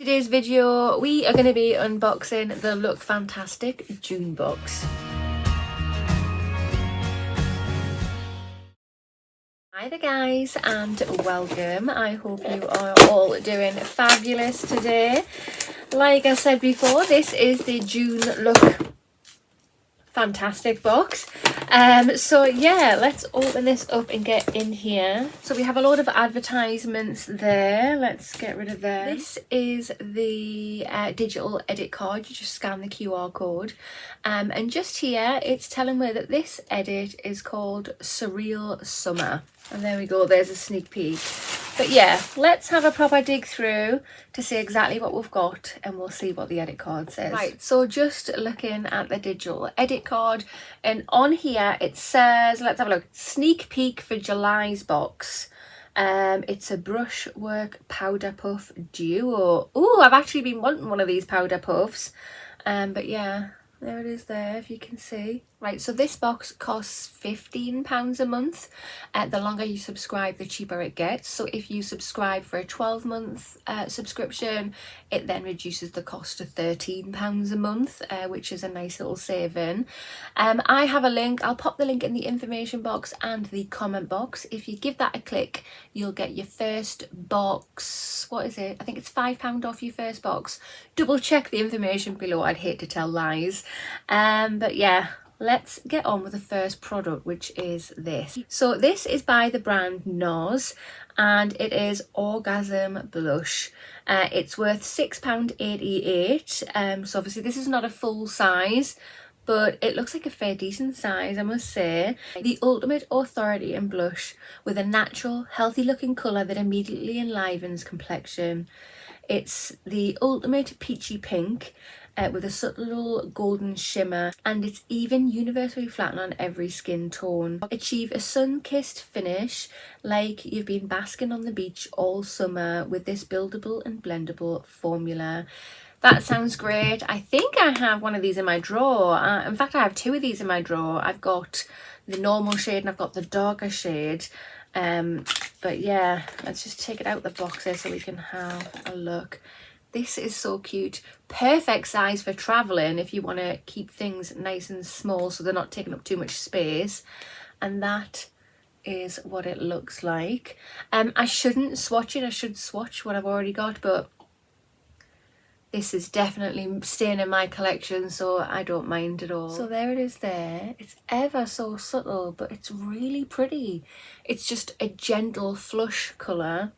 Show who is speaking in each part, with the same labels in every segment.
Speaker 1: Today's video, we are going to be unboxing the Look Fantastic June box. Hi there guys and welcome. I hope you are all doing fabulous today. Like I said before, this is the June Look Fantastic box. So yeah, let's open this up and get in here. So we have a lot of advertisements there. Let's get rid of them. This is the digital edit card. You just scan the QR code, and just here it's telling me that this edit is called Surreal Summer. And there we go, there's a sneak peek. But yeah, let's have a proper dig through to see exactly what we've got, and we'll see what the edit card says. Right, so just looking at the digital edit card, and on here it says, let's have a look, sneak peek for July's box. It's a brushwork powder puff duo. Oh, I've actually been wanting one of these powder puffs. But yeah, there it is there, if you can see. Right, so this box costs £15 a month. The longer you subscribe, the cheaper it gets. So if you subscribe for a 12-month subscription, it then reduces the cost to £13 a month, which is a nice little saving. I have a link. I'll pop the link in the information box and the comment box. If you give that a click, you'll get your first box. What is it? I think it's £5 off your first box. Double check the information below. I'd hate to tell lies. But yeah, let's get on with the first product, which is this. So this is by the brand NARS, and it is Orgasm Blush. It's worth £6.88. So obviously this is not a full size, but it looks like a fair decent size, I must say. The ultimate authority in blush, with a natural, healthy looking colour that immediately enlivens complexion. It's the ultimate peachy pink, with a subtle golden shimmer, and it's even universally flat on every skin tone. Achieve a sun-kissed finish like you've been basking on the beach all summer with this buildable and blendable formula. That sounds great. I think I have one of these in my drawer. In fact, I have two of these in my drawer. I've got the normal shade and I've got the darker shade. But yeah, let's just take it out the box here so we can have a look. This is so cute. Perfect size for traveling if you want to keep things nice and small so they're not taking up too much space. And that is what it looks like. I shouldn't swatch it. I should swatch what I've already got, but this is definitely staying in my collection, so I don't mind at all. So there it is there. It's ever so subtle, but it's really pretty. It's just a gentle flush colour.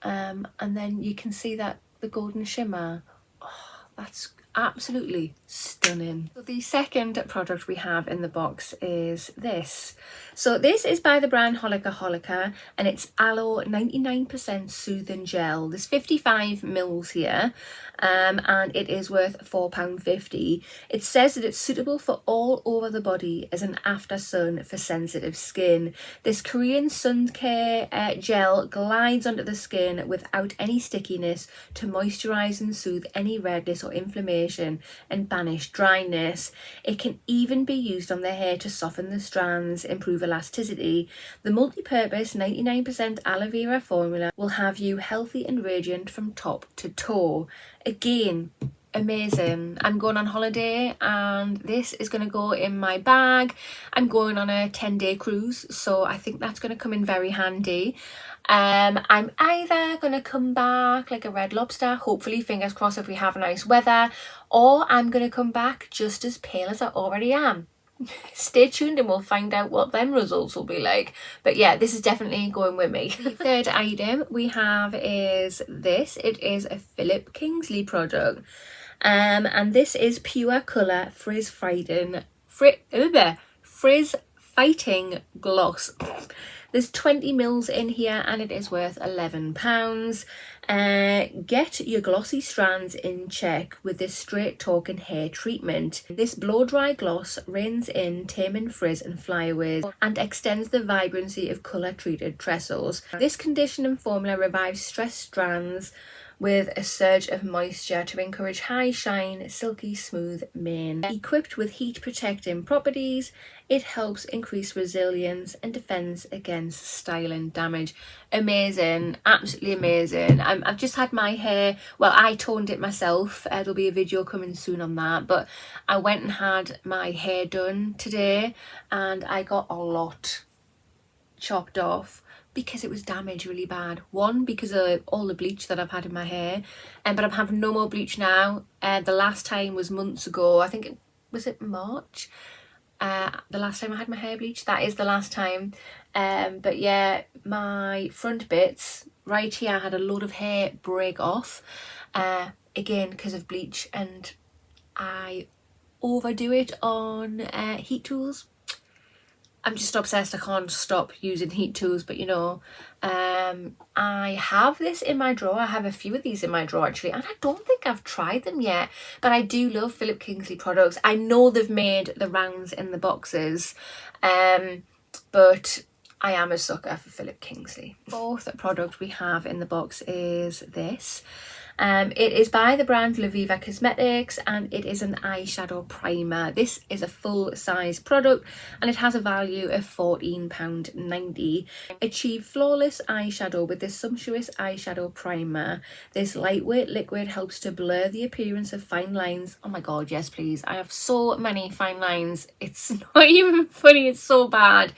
Speaker 1: And then you can see that the golden shimmer. Oh, that's absolutely stunning. So the second product we have in the box is this. So this is by the brand Holika, and it's Aloe 99% Soothing Gel. There's 55 mils here, and it is worth £4.50. It says that it's suitable for all over the body as an after sun for sensitive skin. This Korean sun care gel glides onto the skin without any stickiness to moisturize and soothe any redness or inflammation and banish dryness. It can even be used on the hair to soften the strands, improve elasticity. The multi-purpose 99% aloe vera formula will have you healthy and radiant from top to toe. Again, amazing. I'm going on holiday and this is going to go in my bag. I'm going on a 10-day cruise, so I think that's going to come in very handy. I'm either going to come back like a red lobster, hopefully, fingers crossed, if we have nice weather, or I'm going to come back just as pale as I already am. Stay tuned and we'll find out what them results will be like. But yeah, this is definitely going with me. The third item we have is this. It is a Philip Kingsley product. And this is Pure Colour Frizz Fighting Gloss. There's 20 mils in here and it is worth £11. Get your glossy strands in check with this straight talking hair treatment. This blow dry gloss reins in taming frizz and flyaways and extends the vibrancy of colour treated trestles. This conditioning formula revives stressed strands with a surge of moisture to encourage high shine, silky smooth mane. Equipped with heat protecting properties, it helps increase resilience and defends against styling damage. Amazing, absolutely amazing. I've just had my hair, well, I toned it myself. There'll be a video coming soon on that, but I went and had my hair done today and I got a lot chopped off because it was damaged really bad. One, because of all the bleach that I've had in my hair, but I'm having no more bleach now. The last time was months ago. I think was it March? The last time I had my hair bleached. That is the last time. But yeah, my front bits right here, I had a load of hair break off. Again, because of bleach, and I overdo it on heat tools. I'm just obsessed. I can't stop using heat tools, but you know, I have this in my drawer. I have a few of these in my drawer actually, and I don't think I've tried them yet, but I do love Philip Kingsley products. I know they've made the rounds in the boxes, but I am a sucker for Philip Kingsley. Fourth product we have in the box is this. It is by the brand Viva Cosmetics, and it is an eyeshadow primer. This is a full size product and it has a value of £14.90. Achieve flawless eyeshadow with this sumptuous eyeshadow primer. This lightweight liquid helps to blur the appearance of fine lines. Oh my god, yes please. I have so many fine lines. It's not even funny, it's so bad.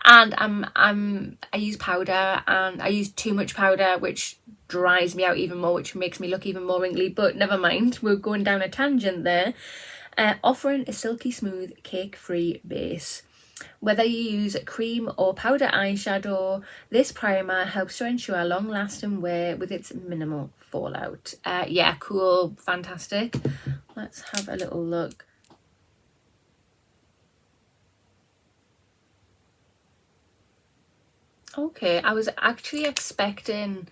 Speaker 1: And I use powder, and I use too much powder, which dries me out even more, which makes me look even more wrinkly, but never mind, we're going down a tangent there. Offering a silky smooth cake free base. Whether you use cream or powder eyeshadow, this primer helps to ensure long lasting wear with its minimal fallout. Yeah, cool, fantastic. Let's have a little look. Okay, I was actually expecting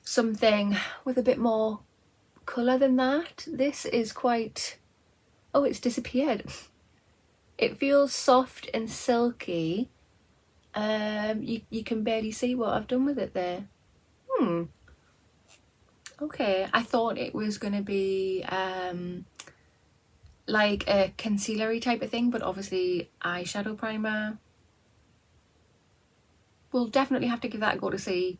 Speaker 1: something with a bit more colour than that. This is quite... oh, it's disappeared. It feels soft and silky. You can barely see what I've done with it there. Okay, I thought it was going to be like a concealery type of thing, but obviously eyeshadow primer. We'll definitely have to give that a go to see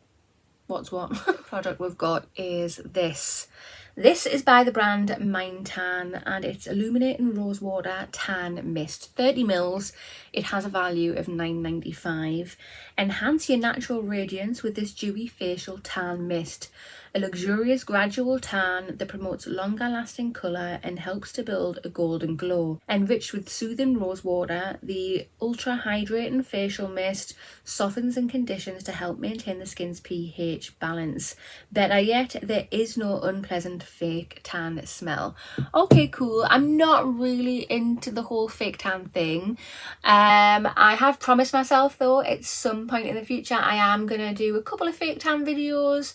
Speaker 1: what's what. Product we've got is this. This is by the brand Mind Tan, and it's Illuminating Rose Water Tan Mist, 30 mils. It has a value of £9.95. Enhance your natural radiance with this dewy facial tan mist, a luxurious gradual tan that promotes longer lasting colour and helps to build a golden glow. Enriched with soothing rose water, the ultra hydrating facial mist softens and conditions to help maintain the skin's pH balance. Better yet, there is no unpleasant fake tan smell. Okay, cool. I'm not really into the whole fake tan thing. I have promised myself though at some point in the future I am gonna do a couple of fake tan videos.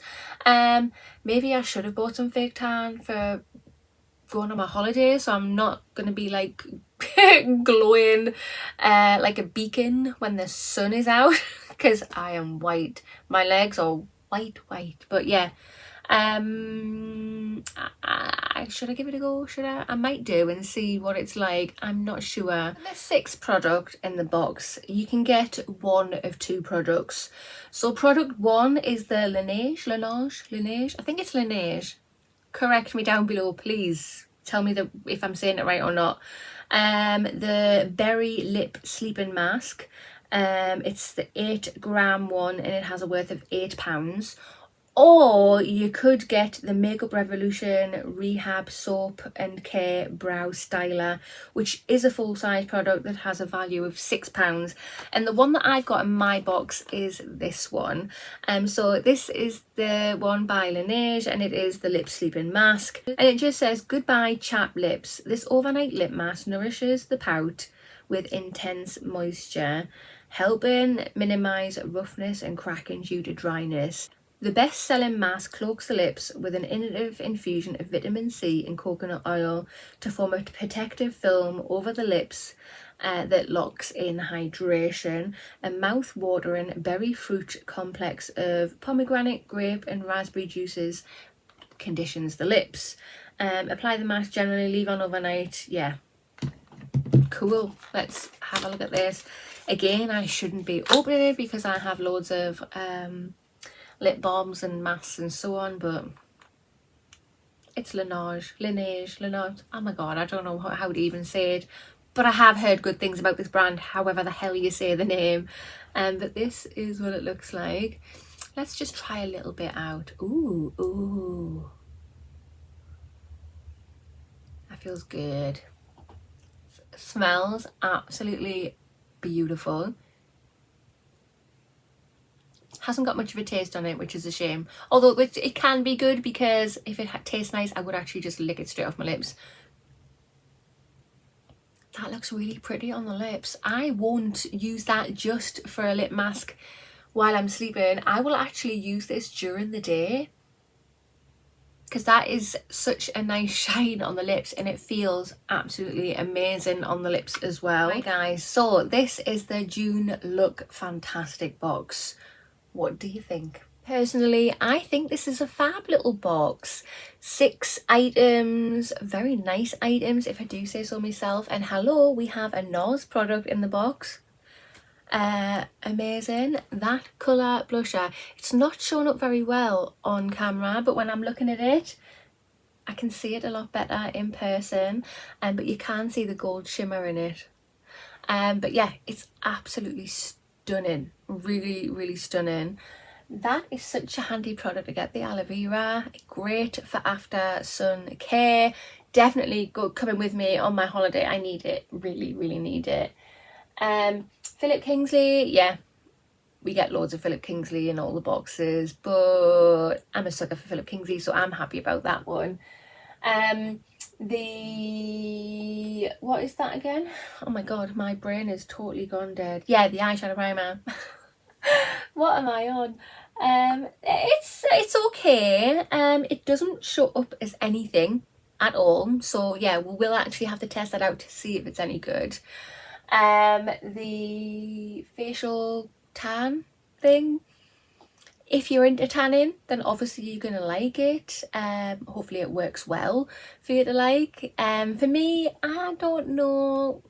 Speaker 1: Maybe I should have bought some fake tan for going on my holiday, so I'm not gonna be like glowing like a beacon when the sun is out, because I am white. My legs are white, but yeah. Should I give it a go? Should I might do and see what it's like. I'm not sure. The sixth product in the box, you can get one of two products. So product one is the laneige. I think it's laneige. Correct me down below, please. Tell me if I'm saying it right or not. The berry lip sleeping mask. It's the 8-gram one, and it has a worth of £8. Or you could get the Makeup Revolution Rehab Soap and Care Brow Styler, which is a full-size product that has a value of £6. And the one that I've got in my box is this one. So this is the one by Laneige, and it is the Lip Sleeping Mask. And it just says, goodbye chapped lips. This overnight lip mask nourishes the pout with intense moisture, helping minimise roughness and cracking due to dryness. The best-selling mask cloaks the lips with an innovative infusion of vitamin C and coconut oil to form a protective film over the lips that locks in hydration. A mouth-watering berry fruit complex of pomegranate, grape and raspberry juices. conditions the lips. Apply the mask generally, leave on overnight. Yeah, cool. Let's have a look at this. Again, I shouldn't be opening it because I have loads of lip balms and masks and so on, but it's laneige. Oh my god, I don't know how to even say it, but I have heard good things about this brand, however the hell you say the name. But this is what it looks like. Let's just try a little bit out. Ooh, that feels good. Smells absolutely beautiful. Hasn't got much of a taste on it, which is a shame, although it can be good, because if it tastes nice I would actually just lick it straight off my lips. That looks really pretty on the lips. I won't use that just for a lip mask while I'm sleeping. I will actually use this during the day, because that is such a nice shine on the lips and it feels absolutely amazing on the lips as well. Right guys, so this is the June Look Fantastic box. What do you think? Personally, I think this is a fab little box. 6 items, very nice items if I do say so myself. And hello, we have a NARS product in the box. Amazing. That colour blusher, it's not showing up very well on camera, but when I'm looking at it I can see it a lot better in person, but you can see the gold shimmer in it. But yeah, it's absolutely stunning, really stunning. That is such a handy product to get, the aloe vera. Great for after sun care. Definitely coming with me on my holiday. I need it, really need it. Philip Kingsley, yeah, we get loads of Philip Kingsley in all the boxes, but I'm a sucker for Philip Kingsley, so I'm happy about that one. What is that again? Oh my god, my brain is totally gone dead. Yeah, the eyeshadow primer. What am I on? It's okay. It doesn't show up as anything at all, so yeah, we'll actually have to test that out to see if it's any good. The facial tan thing, if you're into tanning then obviously you're gonna like it. Hopefully it works well for you to like. For me, I don't know,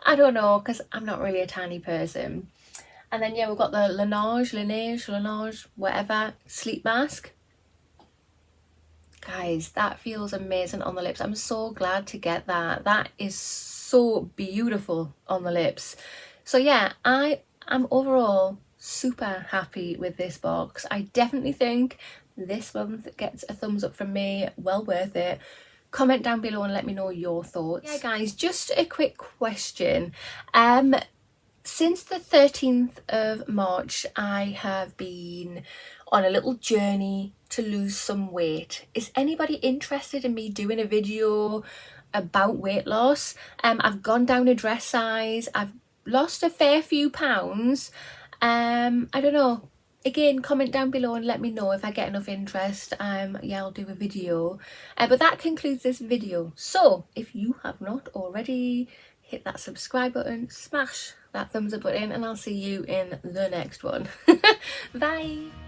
Speaker 1: because I'm not really a tanny person. And then yeah, we've got the laneige, whatever, sleep mask. Guys, that feels amazing on the lips. I'm so glad to get that. That is so beautiful on the lips. So yeah, I am overall super happy with this box. I definitely think this month gets a thumbs up from me. Well worth it. Comment down below and let me know your thoughts. Yeah guys, just a quick question. Since the 13th of March, I have been on a little journey to lose some weight. Is anybody interested in me doing a video about weight loss? I've gone down a dress size. I've lost a fair few pounds. I don't know. Again, comment down below and let me know if I get enough interest. Yeah, I'll do a video. But that concludes this video. So if you have not already, hit that subscribe button, smash that thumbs up button, and I'll see you in the next one. Bye.